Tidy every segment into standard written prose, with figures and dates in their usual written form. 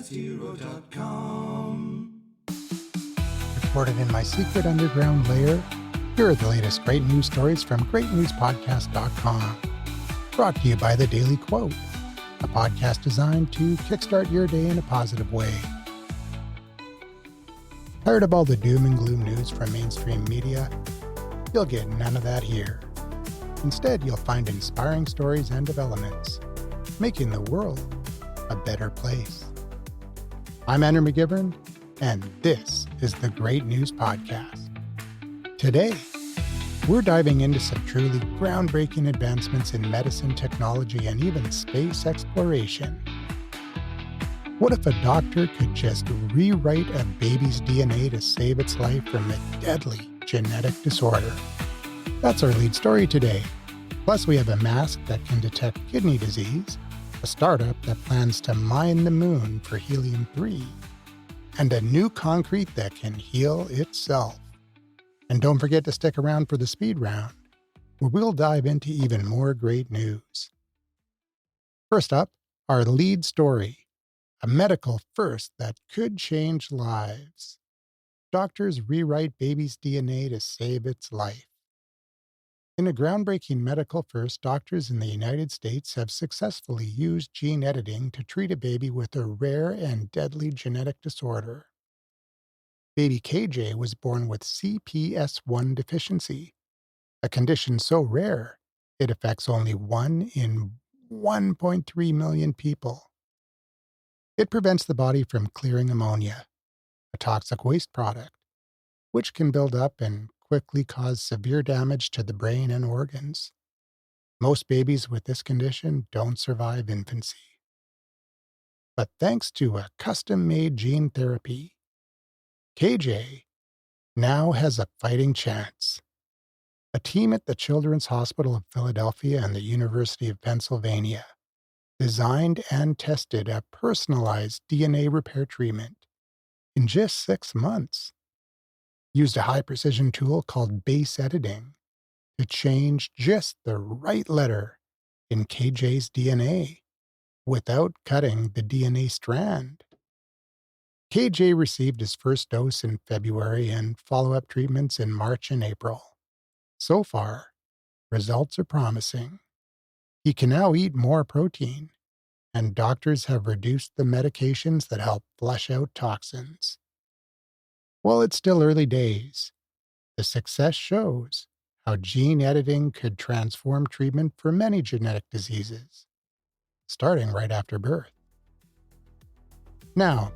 podcasthero.com. Recorded in my secret underground lair, here are the latest great news stories from greatnewspodcast.com. Brought to you by The Daily Quote, a podcast designed to kickstart your day in a positive way. Tired of all the doom and gloom news from mainstream media? You'll get none of that here. Instead, you'll find inspiring stories and developments, making the world a better place. I'm Andrew McGivern, and this is the Great News Podcast. Today, we're diving into some truly groundbreaking advancements in medicine, technology, and even space exploration. What if a doctor could just rewrite a baby's DNA to save its life from a deadly genetic disorder? That's our lead story today. Plus, we have a mask that can detect kidney disease, a startup that plans to mine the moon for helium-3, and a new concrete that can heal itself. And don't forget to stick around for the speed round, where we'll dive into even more great news. First up, our lead story, a medical first that could change lives. Doctors rewrite baby's DNA to save its life. In a groundbreaking medical first, doctors in the United States have successfully used gene editing to treat a baby with a rare and deadly genetic disorder. Baby KJ was born with CPS1 deficiency, a condition so rare it affects only 1 in 1.3 million people. It prevents the body from clearing ammonia, a toxic waste product, which can build up and quickly cause severe damage to the brain and organs. Most babies with this condition don't survive infancy. But thanks to a custom-made gene therapy, KJ now has a fighting chance. A team at the Children's Hospital of Philadelphia and the University of Pennsylvania designed and tested a personalized DNA repair treatment in just 6 months. Used a high-precision tool called base editing to change just the right letter in KJ's DNA without cutting the DNA strand. KJ received his first dose in February and follow-up treatments in March and April. So far, results are promising. He can now eat more protein, and doctors have reduced the medications that help flush out toxins. While it's still early days, the success shows how gene editing could transform treatment for many genetic diseases, starting right after birth. Now,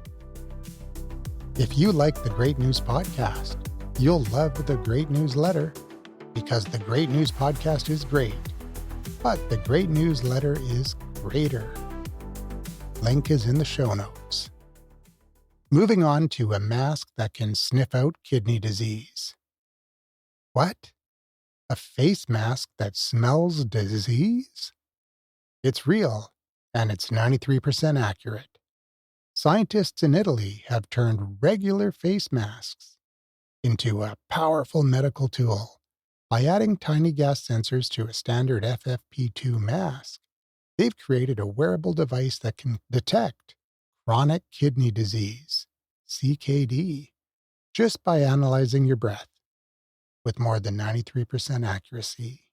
if you like the Great News Podcast, you'll love the Great Newsletter, because the Great News Podcast is great, but the Great Newsletter is greater. Link is in the show notes. Moving on to a mask that can sniff out kidney disease. What? A face mask that smells disease? It's real, and it's 93% accurate. Scientists in Italy have turned regular face masks into a powerful medical tool by adding tiny gas sensors to a standard FFP2 mask. They've created a wearable device that can detect chronic kidney disease, CKD, just by analyzing your breath with more than 93% accuracy.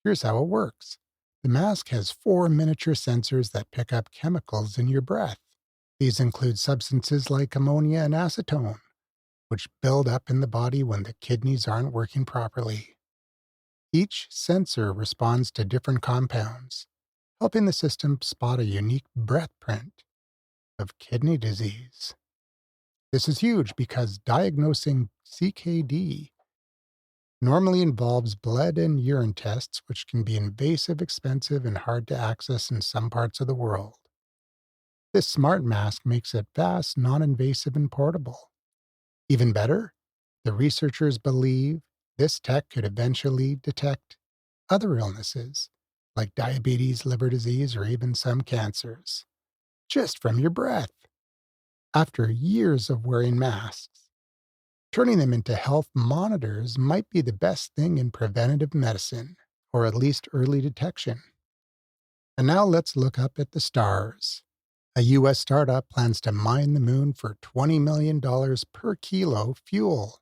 Here's how it works. The mask has 4 miniature sensors that pick up chemicals in your breath. These include substances like ammonia and acetone, which build up in the body when the kidneys aren't working properly. Each sensor responds to different compounds, helping the system spot a unique breath print of kidney disease. This is huge because diagnosing CKD normally involves blood and urine tests, which can be invasive, expensive, and hard to access in some parts of the world. This smart mask makes it fast, non-invasive, and portable. Even better, the researchers believe this tech could eventually detect other illnesses, like diabetes, liver disease, or even some cancers, just from your breath. After years of wearing masks, turning them into health monitors might be the best thing in preventative medicine, or at least early detection. And now let's look up at the stars. A U.S. startup plans to mine the moon for $20 million per kilo fuel.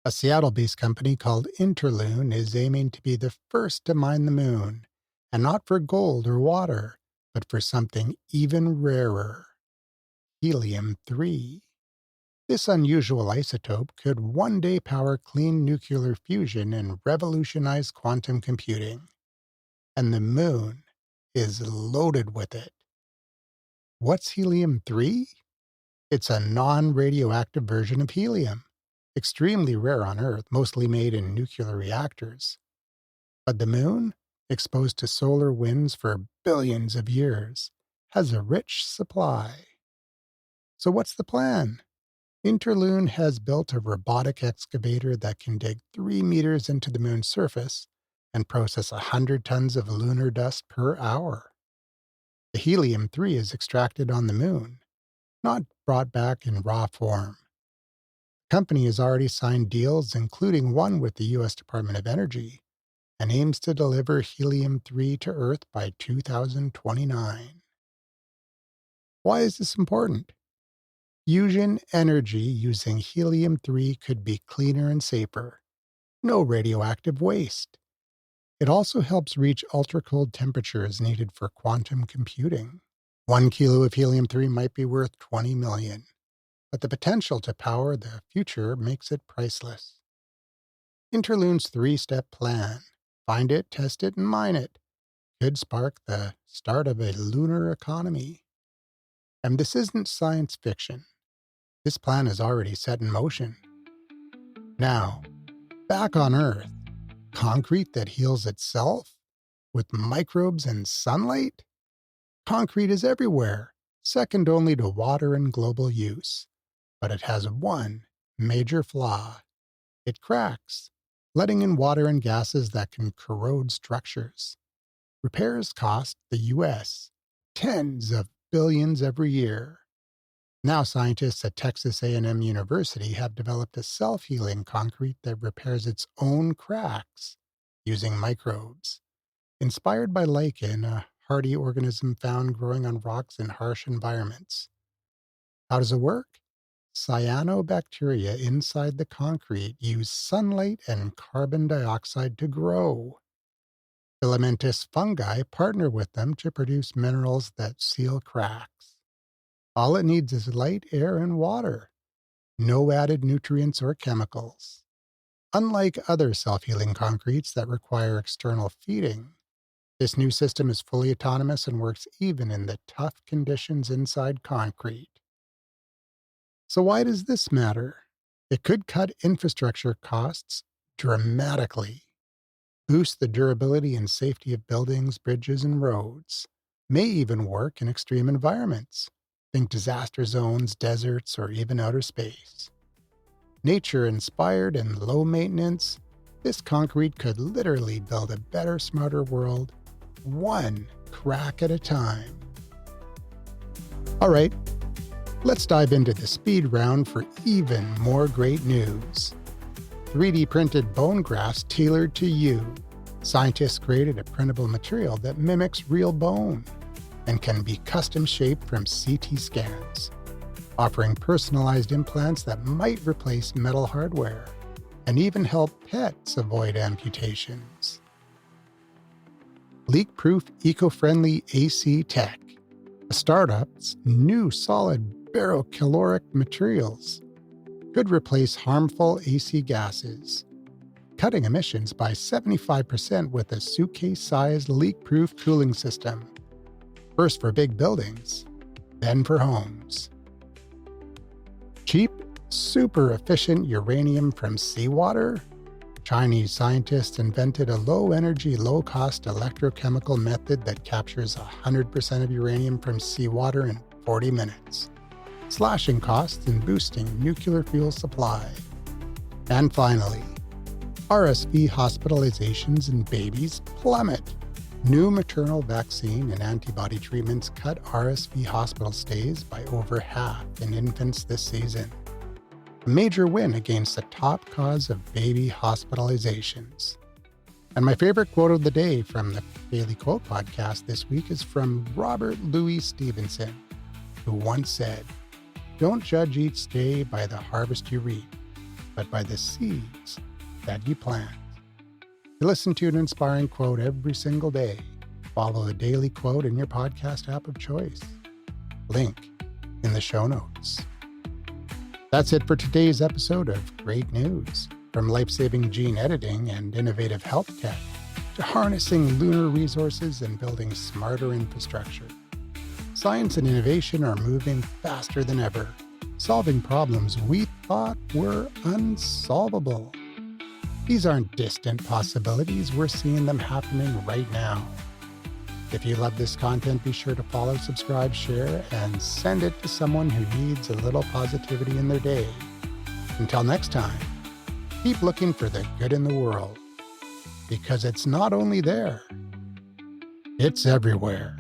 A Seattle-based company called Interloon is aiming to be the first to mine the moon, and not for gold or water, but for something even rarer: helium-3. This unusual isotope could one day power clean nuclear fusion and revolutionize quantum computing. And the moon is loaded with it. What's helium-3? It's a non-radioactive version of helium, extremely rare on Earth, mostly made in nuclear reactors. But the moon, exposed to solar winds for billions of years, has a rich supply. So what's the plan? Interloon has built a robotic excavator that can dig 3 meters into the moon's surface and process 100 tons of lunar dust per hour. The helium-3 is extracted on the moon, not brought back in raw form. The company has already signed deals, including one with the U.S. Department of Energy, and aims to deliver helium-3 to Earth by 2029. Why is this important? Fusion energy using helium-3 could be cleaner and safer. No radioactive waste. It also helps reach ultra-cold temperatures needed for quantum computing. 1 kilo of helium-3 might be worth $20 million, but the potential to power the future makes it priceless. Interloon's 3-step plan: find it, test it, and mine it, could spark the start of a lunar economy. And this isn't science fiction. This plan is already set in motion. Now, back on Earth, concrete that heals itself? With microbes and sunlight? Concrete is everywhere, second only to water in global use. But it has one major flaw. It cracks, letting in water and gases that can corrode structures. Repairs cost the U.S. tens of billions every year. Now scientists at Texas A&M University have developed a self-healing concrete that repairs its own cracks using microbes. Inspired by lichen, a hardy organism found growing on rocks in harsh environments. How does it work? Cyanobacteria inside the concrete use sunlight and carbon dioxide to grow. Filamentous fungi partner with them to produce minerals that seal cracks. All it needs is light, air, and water. No added nutrients or chemicals. Unlike other self-healing concretes that require external feeding, this new system is fully autonomous and works even in the tough conditions inside concrete. So why does this matter? It could cut infrastructure costs dramatically, boost the durability and safety of buildings, bridges, and roads, may even work in extreme environments. Think disaster zones, deserts, or even outer space. Nature-inspired and low maintenance, this concrete could literally build a better, smarter world, one crack at a time. All right, let's dive into the speed round for even more great news. 3D printed bone grafts tailored to you. Scientists created a printable material that mimics real bone and can be custom shaped from CT scans, offering personalized implants that might replace metal hardware and even help pets avoid amputations. Leak-proof, eco-friendly AC Tech, a startup's new solid barocaloric materials, could replace harmful AC gases, cutting emissions by 75% with a suitcase-sized leak-proof cooling system. First for big buildings, then for homes. Cheap, super efficient uranium from seawater? Chinese scientists invented a low-energy, low-cost electrochemical method that captures 100% of uranium from seawater in 40 minutes, slashing costs and boosting nuclear fuel supply. And finally, RSV hospitalizations in babies plummet. New maternal vaccine and antibody treatments cut RSV hospital stays by over half in infants this season. A major win against the top cause of baby hospitalizations. And my favorite quote of the day from the Daily Quote podcast this week is from Robert Louis Stevenson. who once said, "Don't judge each day by the harvest you reap, but by the seeds that you plant." To listen to an inspiring quote every single day, follow the daily quote in your podcast app of choice. Link in the show notes. That's it for today's episode of Great News. From life-saving gene editing and innovative health tech to harnessing lunar resources and building smarter infrastructure, science and innovation are moving faster than ever, solving problems we thought were unsolvable. These aren't distant possibilities, we're seeing them happening right now. If you love this content, be sure to follow, subscribe, share, and send it to someone who needs a little positivity in their day. Until next time, keep looking for the good in the world, because it's not only there, it's everywhere.